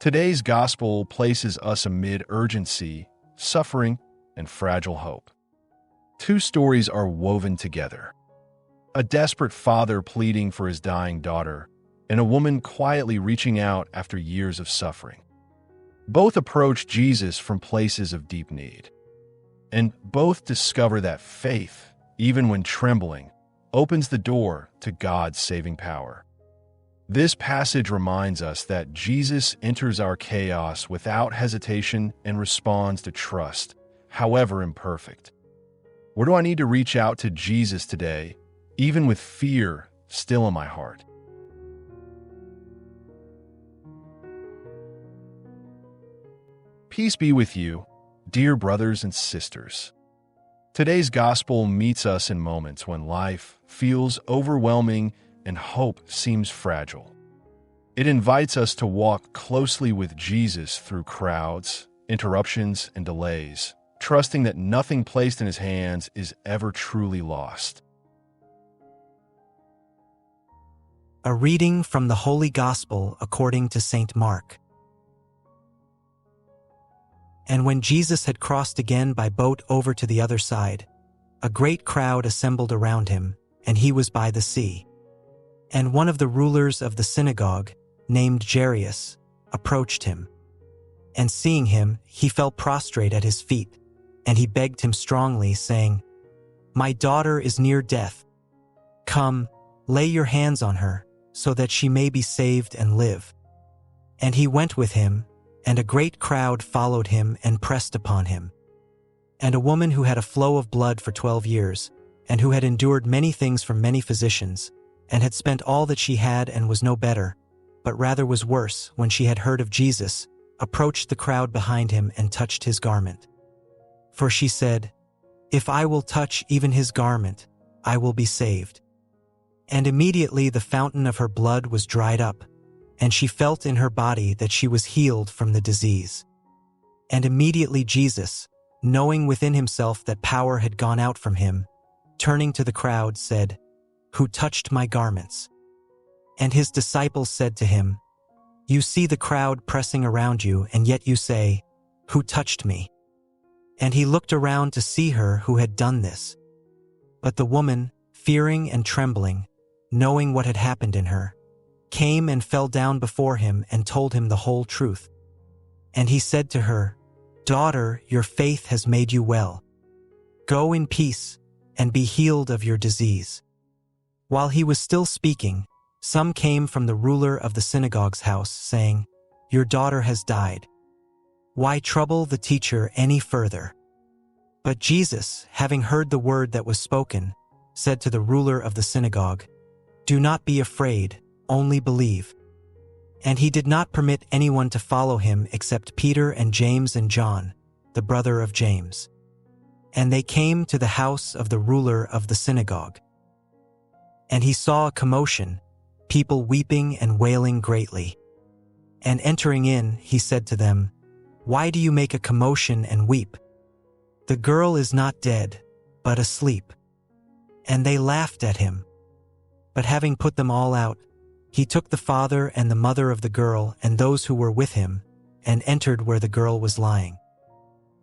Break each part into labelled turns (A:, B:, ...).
A: Today's gospel places us amid urgency, suffering, and fragile hope. Two stories are woven together: a desperate father pleading for his dying daughter, and a woman quietly reaching out after years of suffering. Both approach Jesus from places of deep need, and both discover that faith, even when trembling, opens the door to God's saving power. This passage reminds us that Jesus enters our chaos without hesitation and responds to trust, however imperfect. Where do I need to reach out to Jesus today, even with fear still in my heart? Peace be with you, dear brothers and sisters. Today's gospel meets us in moments when life feels overwhelming and hope seems fragile. It invites us to walk closely with Jesus through crowds, interruptions, and delays, trusting that nothing placed in his hands is ever truly lost.
B: A reading from the Holy Gospel according to St. Mark. And when Jesus had crossed again by boat over to the other side, a great crowd assembled around him, and he was by the sea. And one of the rulers of the synagogue, named Jairus, approached him. And seeing him, he fell prostrate at his feet, and he begged him strongly, saying, "My daughter is near death. Come, lay your hands on her, so that she may be saved and live." And he went with him, and a great crowd followed him and pressed upon him. And a woman who had a flow of blood for 12 years, and who had endured many things from many physicians, and had spent all that she had and was no better, but rather was worse, when she had heard of Jesus, approached the crowd behind him and touched his garment. For she said, "If I will touch even his garment, I will be saved." And immediately the fountain of her blood was dried up, and she felt in her body that she was healed from the disease. And immediately Jesus, knowing within himself that power had gone out from him, turning to the crowd, said, "Who touched my garments?" And his disciples said to him, "You see the crowd pressing around you, and yet you say, 'Who touched me?'" And he looked around to see her who had done this. But the woman, fearing and trembling, knowing what had happened in her, came and fell down before him and told him the whole truth. And he said to her, "Daughter, your faith has made you well. Go in peace and be healed of your disease." While he was still speaking, some came from the ruler of the synagogue's house, saying, "Your daughter has died. Why trouble the teacher any further?" But Jesus, having heard the word that was spoken, said to the ruler of the synagogue, "Do not be afraid, only believe." And he did not permit anyone to follow him except Peter and James and John, the brother of James. And they came to the house of the ruler of the synagogue. And he saw a commotion, people weeping and wailing greatly. And entering in, he said to them, "Why do you make a commotion and weep? The girl is not dead, but asleep." And they laughed at him. But having put them all out, he took the father and the mother of the girl and those who were with him, and entered where the girl was lying.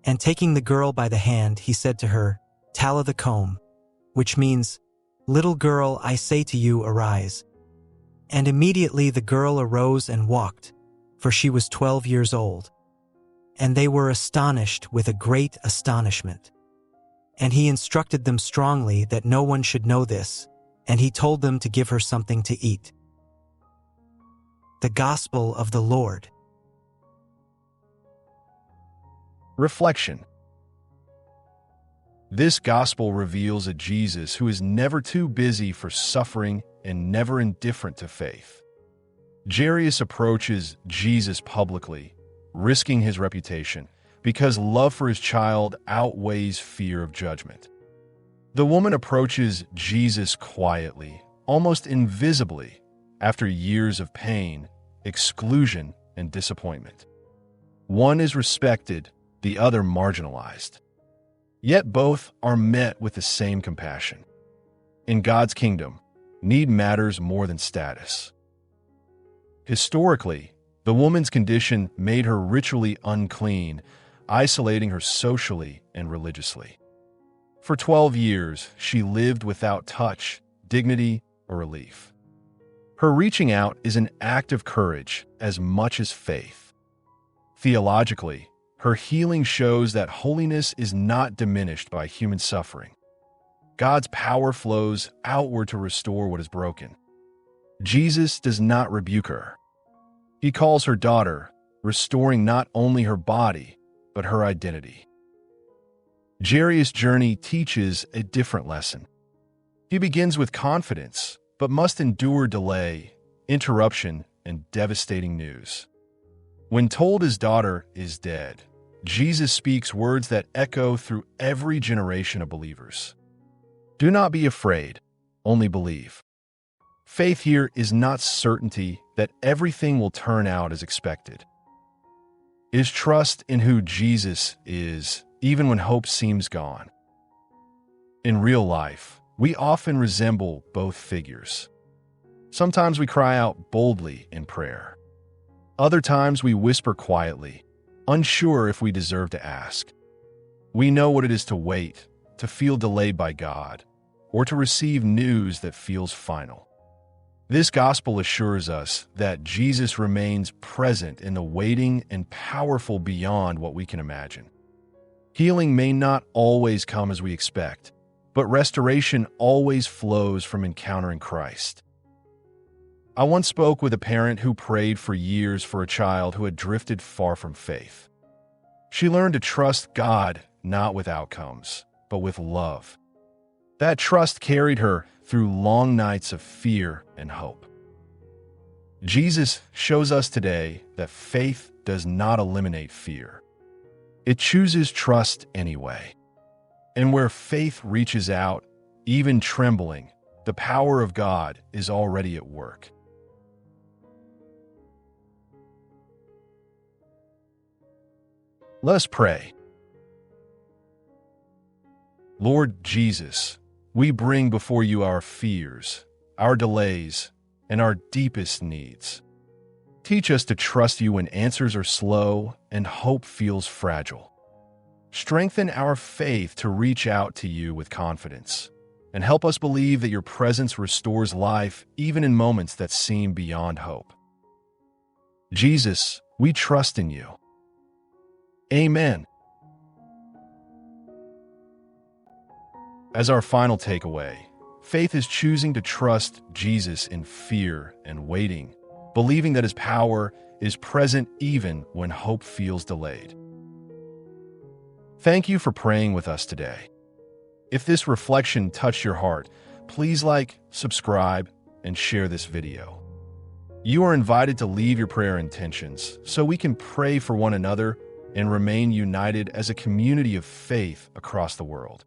B: And taking the girl by the hand, he said to her, "Talitha koum," which means, "Little girl, I say to you, arise." And immediately the girl arose and walked, for she was 12 years old. And they were astonished with a great astonishment. And he instructed them strongly that no one should know this, and he told them to give her something to eat. The Gospel of the Lord.
A: Reflection. This gospel reveals a Jesus who is never too busy for suffering and never indifferent to faith. Jairus approaches Jesus publicly, risking his reputation, because love for his child outweighs fear of judgment. The woman approaches Jesus quietly, almost invisibly, after years of pain, exclusion, and disappointment. One is respected, the other marginalized. Yet both are met with the same compassion. In God's kingdom, need matters more than status. Historically, The woman's condition made her ritually unclean, isolating her socially and religiously. For 12 years, she lived without touch, dignity, or relief. Her reaching out is an act of courage as much as faith. Theologically, her healing shows that holiness is not diminished by human suffering. God's power flows outward to restore what is broken. Jesus does not rebuke her. He calls her daughter, restoring not only her body, but her identity. Jairus' journey teaches a different lesson. He begins with confidence, but must endure delay, interruption, and devastating news. When told his daughter is dead, Jesus speaks words that echo through every generation of believers. Do not be afraid, only believe. Faith here is not certainty that everything will turn out as expected. It is trust in who Jesus is, even when hope seems gone. In real life, we often resemble both figures. Sometimes we cry out boldly in prayer. Other times we whisper quietly, unsure if we deserve to ask. We know what it is to wait, to feel delayed by God, or to receive news that feels final. This gospel assures us that Jesus remains present in the waiting and powerful beyond what we can imagine. Healing may not always come as we expect, but restoration always flows from encountering Christ. I once spoke with a parent who prayed for years for a child who had drifted far from faith. She learned to trust God not with outcomes, but with love. That trust carried her through long nights of fear and hope. Jesus shows us today that faith does not eliminate fear. It chooses trust anyway. And where faith reaches out, even trembling, the power of God is already at work. Let us pray. Lord Jesus, we bring before you our fears, our delays, and our deepest needs. Teach us to trust you when answers are slow and hope feels fragile. Strengthen our faith to reach out to you with confidence, and help us believe that your presence restores life even in moments that seem beyond hope. Jesus, we trust in you. Amen. As our final takeaway, faith is choosing to trust Jesus in fear and waiting, believing that his power is present even when hope feels delayed. Thank you for praying with us today. If this reflection touched your heart, please like, subscribe, and share this video. You are invited to leave your prayer intentions so we can pray for one another and remain united as a community of faith across the world.